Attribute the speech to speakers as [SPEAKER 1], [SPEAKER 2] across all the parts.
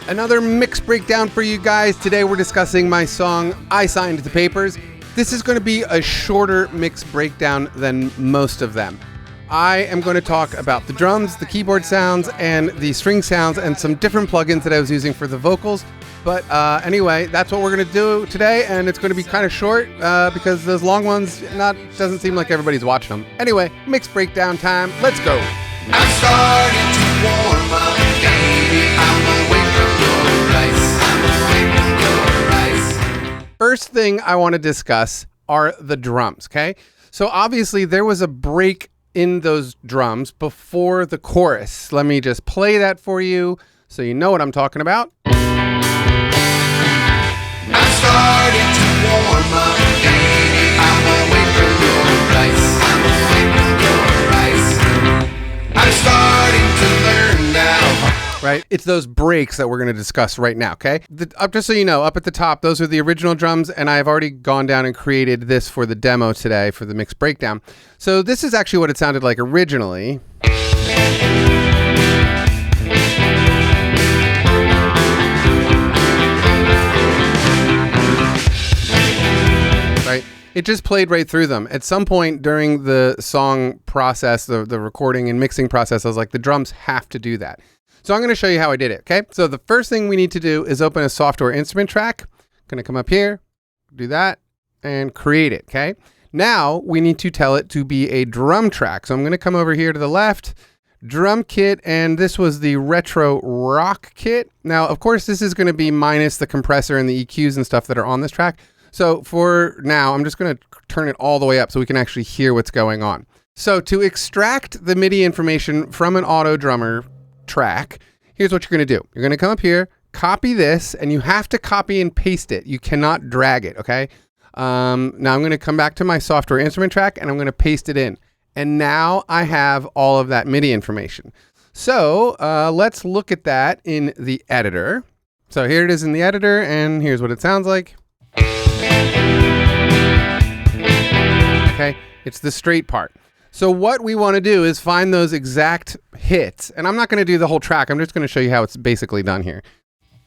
[SPEAKER 1] Another mix breakdown for you guys. Today we're discussing my song, I Signed the Papers. This is going to be a shorter mix breakdown than most of them. I am going to talk about the drums, the keyboard sounds, and the string sounds, and some different plugins that I was using for the vocals. But anyway, that's what we're going to do today, and it's going to be kind of short because those long ones, doesn't seem like everybody's watching them. Anyway, mix breakdown time. Let's go.
[SPEAKER 2] I'm starting to warm up, baby. I'm away from your eyes. I'm away from your eyes.
[SPEAKER 1] First thing I want to discuss are the drums, okay? So obviously there was a break in those drums before the chorus. Let me just play that for you so you know what I'm talking about.
[SPEAKER 2] I'm starting to warm up, baby. I'm away from your eyes. I'm away from your eyes. I'm starting to learn now.
[SPEAKER 1] Right? It's those breaks that we're going to discuss right now, okay? Just so you know, up at the top, those are the original drums, and I've already gone down and created this for the demo today for the mix breakdown. So this is actually what it sounded like originally. Right? It just played right through them. At some point during the song process, the recording and mixing process, I was like, the drums have to do that. So I'm going to show you how I did it, okay? So the first thing we need to do is open a software instrument track. I'm going to come up here, do that, and create it, okay? Now we need to tell it to be a drum track. So I'm going to come over here to the left, drum kit, and this was the retro rock kit. Now, of course, this is going to be minus the compressor and the EQs and stuff that are on this track. So for now, I'm just going to turn it all the way up so we can actually hear what's going on. So to extract the MIDI information from an auto drummer track, here's what you're going to do. You're going to come up here, copy this, and you have to copy and paste it. You cannot drag it, okay? Now I'm going to come back to my software instrument track, and I'm going to paste it in. And now I have all of that MIDI information. So let's look at that in the editor. So here it is in the editor, and here's what it sounds like. Okay, it's the straight part. So what we want to do is find those exact hits. And I'm not going to do the whole track. I'm just going to show you how it's basically done here.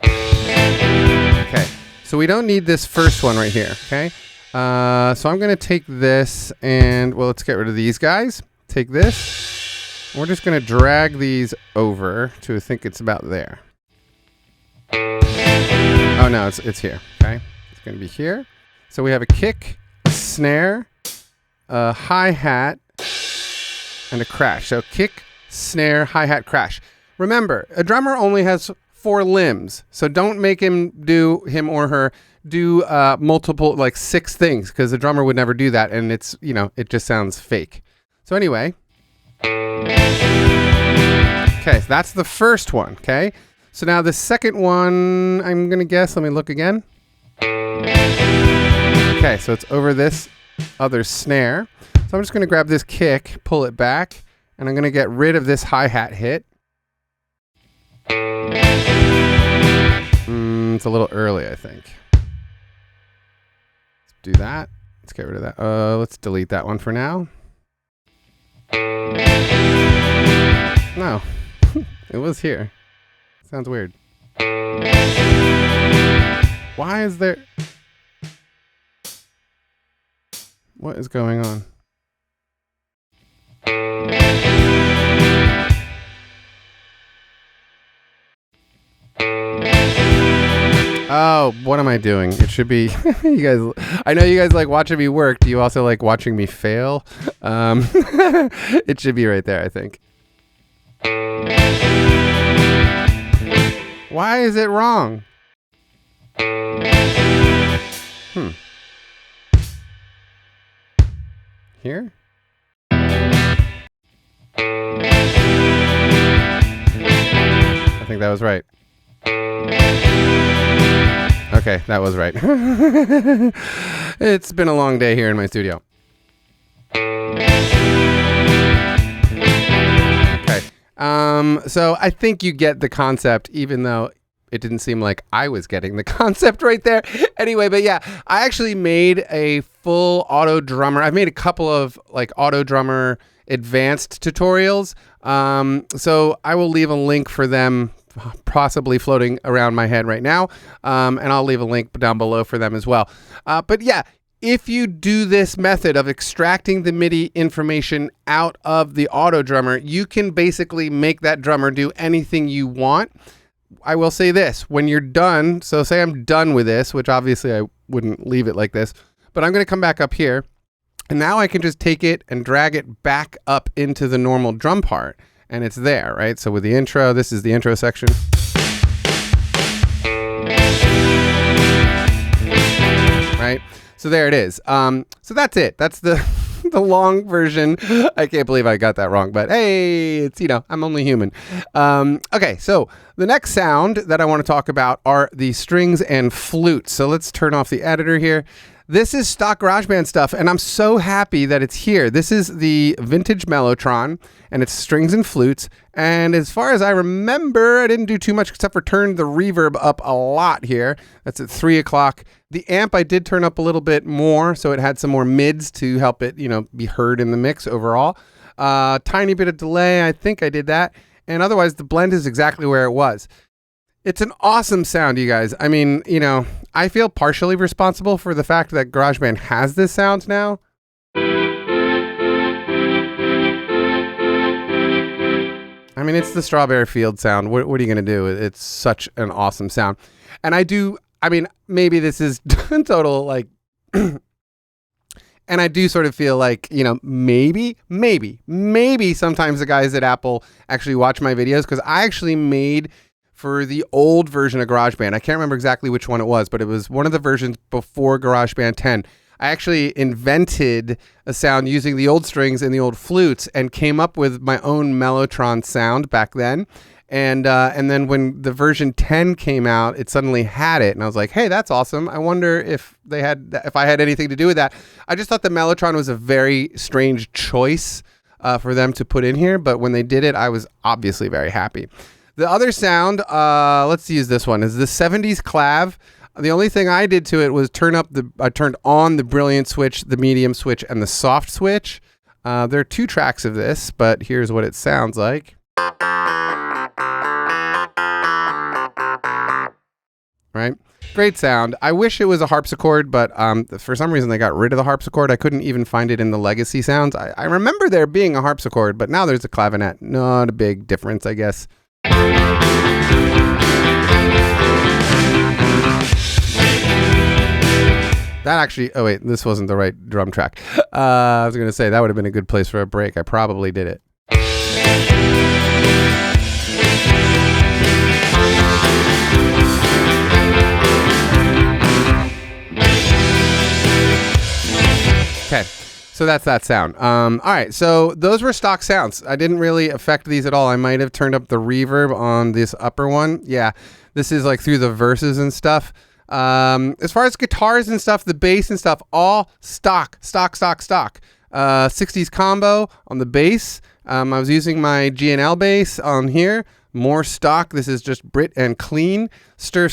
[SPEAKER 1] Okay, so we don't need this first one right here, okay? So I'm going to take this and, well, let's get rid of these guys. Take this. And we're just going to drag these over to, I think it's about there. Oh, no, it's here, okay? It's going to be here. So we have a kick, a snare, a hi-hat, and a crash. So kick, snare, hi-hat, crash. Remember, a drummer only has 4 limbs. So don't make him or her do multiple, like 6 things, because the drummer would never do that. And it's, it just sounds fake. So anyway. Okay, so that's the first one, okay? So now the second one, I'm going to guess, let me look again. Okay, so it's over this other snare. So I'm just going to grab this kick, pull it back, and I'm going to get rid of this hi-hat hit. It's a little early, I think. Let's do that. Let's get rid of that. Let's delete that one for now. No, it was here. Sounds weird. Why is there... What is going on? Oh, what am I doing? It should be you guys. I know you guys like watching me work. Do you also like watching me fail? It should be right there, I think. Why is it wrong? Here? I think that was right. Okay, that was right. It's been a long day here in my studio. Okay. So I think you get the concept, even though it didn't seem like I was getting the concept right there. Anyway, but yeah, I actually made a full auto drummer. I've made a couple of like auto drummer advanced tutorials. So I will leave a link for them possibly floating around my head right now. And I'll leave a link down below for them as well. But yeah, if you do this method of extracting the MIDI information out of the auto drummer, you can basically make that drummer do anything you want. I will say this, when you're done, so say I'm done with this, which obviously I wouldn't leave it like this, but I'm going to come back up here, and now I can just take it and drag it back up into the normal drum part, and it's there, right? So with the intro, this is the intro section. Right? So there it is. So that's it. That's the the long version. I can't believe I got that wrong, but hey, it's, I'm only human. Okay, so the next sound that I want to talk about are the strings and flutes. So let's turn off the editor here. This is stock GarageBand stuff, and I'm so happy that it's here. This is the vintage Mellotron, and it's strings and flutes. And as far as I remember, I didn't do too much except for turn the reverb up a lot here. That's at 3 o'clock. The amp I did turn up a little bit more, so it had some more mids to help it, be heard in the mix overall. Tiny bit of delay, I think I did that. And otherwise, the blend is exactly where it was. It's an awesome sound, you guys. I mean, I feel partially responsible for the fact that GarageBand has this sound now. I mean, it's the Strawberry Field sound. What are you going to do? It's such an awesome sound. And maybe this is total, and I do sort of feel like, maybe sometimes the guys at Apple actually watch my videos, because I actually made for the old version of GarageBand. I can't remember exactly which one it was, but it was one of the versions before GarageBand 10. I actually invented a sound using the old strings and the old flutes and came up with my own Mellotron sound back then. And then when the version 10 came out, it suddenly had it. And I was like, hey, that's awesome. I wonder if I had anything to do with that. I just thought the Mellotron was a very strange choice for them to put in here. But when they did it, I was obviously very happy. The other sound, let's use this one, is the 70s clav. The only thing I did to it was I turned on the brilliant switch, the medium switch, and the soft switch. There are 2 tracks of this, but here's what it sounds like. Right? Great sound. I wish it was a harpsichord, but for some reason they got rid of the harpsichord. I couldn't even find it in the legacy sounds. I remember there being a harpsichord, but now there's a clavinet. Not a big difference, I guess. That actually, oh wait, this wasn't the right drum track. I was going to say that would have been a good place for a break. I probably did it. Okay, so that's that sound. All right, so those were stock sounds. I didn't really affect these at all. I might have turned up the reverb on this upper one. Yeah, this is like through the verses and stuff. As far as guitars and stuff, the bass and stuff, all stock. 60s combo on the bass. I was using my G&L bass on here. More stock. This is just Brit and clean. Surf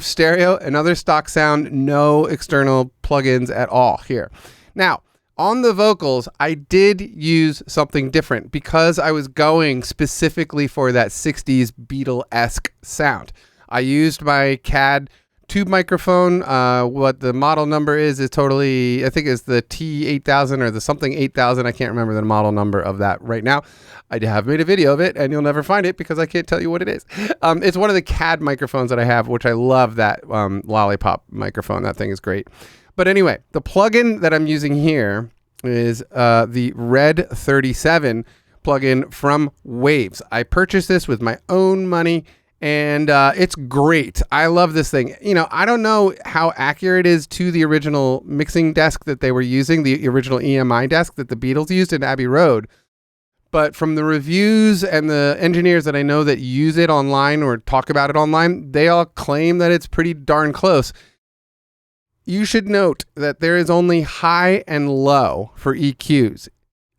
[SPEAKER 1] stereo, another stock sound. No external plugins at all here. Now, on the vocals, I did use something different because I was going specifically for that 60s Beatle-esque sound. I used my CAD tube microphone. What the model number is totally, I think it's the T8000 or the something 8000. I can't remember the model number of that right now. I have made a video of it and you'll never find it because I can't tell you what it is. It's one of the CAD microphones that I have, which I love, that Lollipop microphone. That thing is great. But anyway, the plugin that I'm using here is the Red 37 plugin from Waves. I purchased this with my own money, and it's great. I love this thing. I don't know how accurate it is to the original mixing desk that they were using, the original EMI desk that the Beatles used in Abbey Road. But from the reviews and the engineers that I know that use it online or talk about it online, they all claim that it's pretty darn close. You should note that there is only high and low for EQs.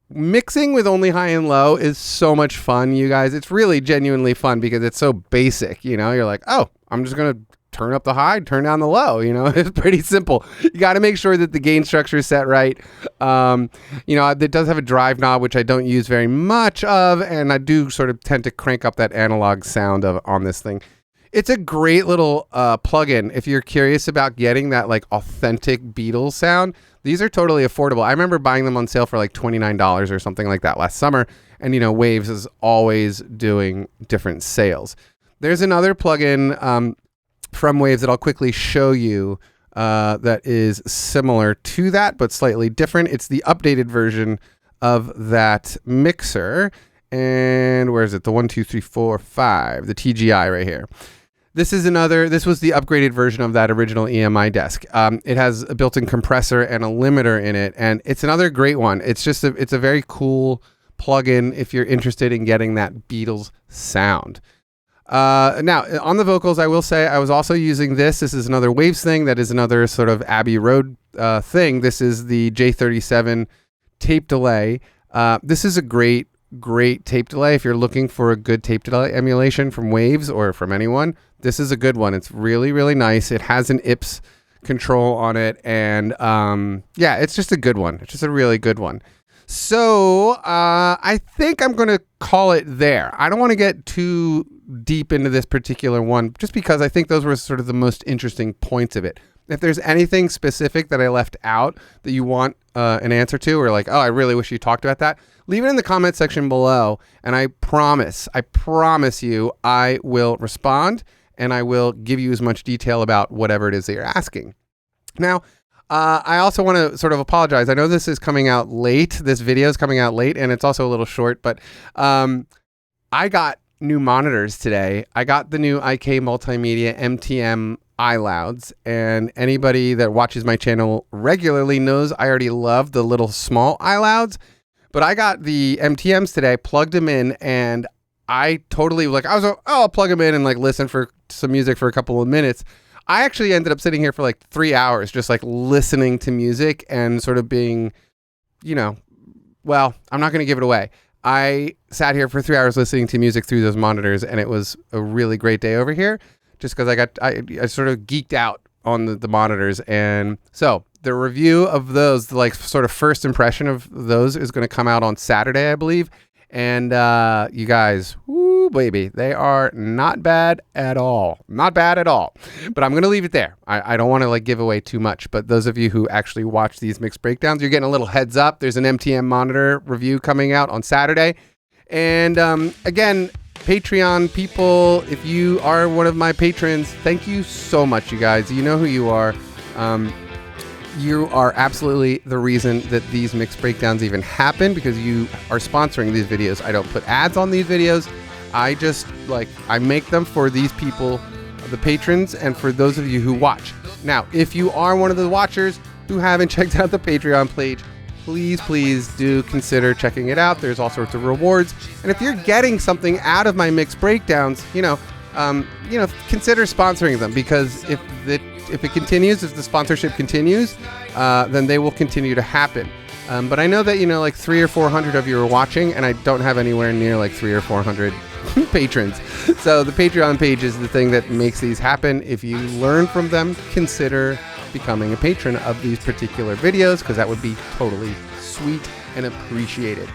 [SPEAKER 1] Mixing with only high and low is so much fun, you guys. It's really genuinely fun because it's so basic. You're like, oh, I'm just going to turn up the high, turn down the low. It's pretty simple. You got to make sure that the gain structure is set right. It does have a drive knob, which I don't use very much of, and I do sort of tend to crank up that analog sound on this thing. It's a great little plugin if you're curious about getting that like authentic Beatles sound. These are totally affordable. I remember buying them on sale for like $29 or something like that last summer. And, Waves is always doing different sales. There's another plugin from Waves that I'll quickly show you that is similar to that, but slightly different. It's the updated version of that mixer. And where is it? The 1, 2, 3, 4, 5, the TGI right here. This was the upgraded version of that original EMI desk. It has a built-in compressor and a limiter in it, and it's another great one. It's a very cool plugin if you're interested in getting that Beatles sound. Now, on the vocals, I will say I was also using this. This is another Waves thing. That is another sort of Abbey Road thing. This is the J37 tape delay. This is a great tape delay. If you're looking for a good tape delay emulation from Waves or from anyone, this is a good one. It's really, really nice. It has an IPS control on it. And it's just a good one. It's just a really good one. So I think I'm going to call it there. I don't want to get too deep into this particular one just because I think those were sort of the most interesting points of it. If there's anything specific that I left out that you want an answer to, or like, oh, I really wish you talked about that, leave it in the comment section below. And I promise you, I will respond and I will give you as much detail about whatever it is that you're asking. Now, I also want to sort of apologize. I know this is coming out late. This video is coming out late and it's also a little short, but I got new monitors today. I got the new IK Multimedia MTM iLouds, and anybody that watches my channel regularly knows I already love the little small iLouds, but I got the MTMs today, plugged them in, and I totally I'll plug them in and like listen for some music for a couple of minutes. I actually ended up sitting here for like 3 hours, just like listening to music and sort of being, well, I'm not going to give it away. I sat here for 3 hours listening to music through those monitors, and it was a really great day over here just because I sort of geeked out on the monitors. And so the review of those, like sort of first impression of those, is going to come out on Saturday, I believe. And you guys, woo, baby, they are not bad at all. Not bad at all. But I'm going to leave it there. I don't want to like give away too much. But those of you who actually watch these mixed breakdowns, you're getting a little heads up. There's an MTM monitor review coming out on Saturday. And again, Patreon people, if you are one of my patrons, thank you so much, you guys. You know who you are. You are absolutely the reason that these mixed breakdowns even happen, because you are sponsoring these videos. I don't put ads on these videos. I make them for these people, the patrons, and for those of you who watch. Now, if you are one of the watchers who haven't checked out the Patreon page, please do consider checking it out. There's all sorts of rewards. And if you're getting something out of my mixed breakdowns, consider sponsoring them, because if it continues, if the sponsorship continues, then they will continue to happen. But I know that, like 300 or 400 of you are watching, and I don't have anywhere near like 300 or 400 patrons. So the Patreon page is the thing that makes these happen. If you learn from them, consider becoming a patron of these particular videos, because that would be totally sweet and appreciated.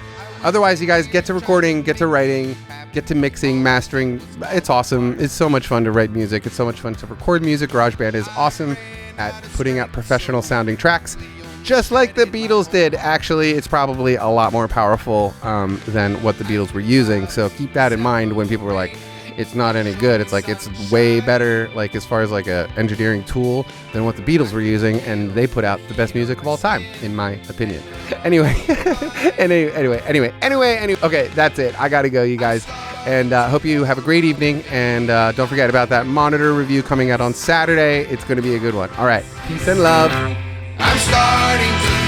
[SPEAKER 1] Otherwise, you guys, get to recording, get to writing, get to mixing, mastering. It's awesome. It's so much fun to write music. It's so much fun to record music. Garageband is awesome at putting out professional sounding tracks, just like the Beatles did. Actually, it's probably a lot more powerful than what the Beatles were using. So keep that in mind when people were like, it's not any good. It's like, it's way better, like as far as like a engineering tool, than what the Beatles were using, and they put out the best music of all time, in my opinion. Anyway, okay, that's it. I gotta go, you guys, and hope you have a great evening, and don't forget about that monitor review coming out on Saturday. It's going to be a good one. All right, peace and love.
[SPEAKER 2] I'm starting to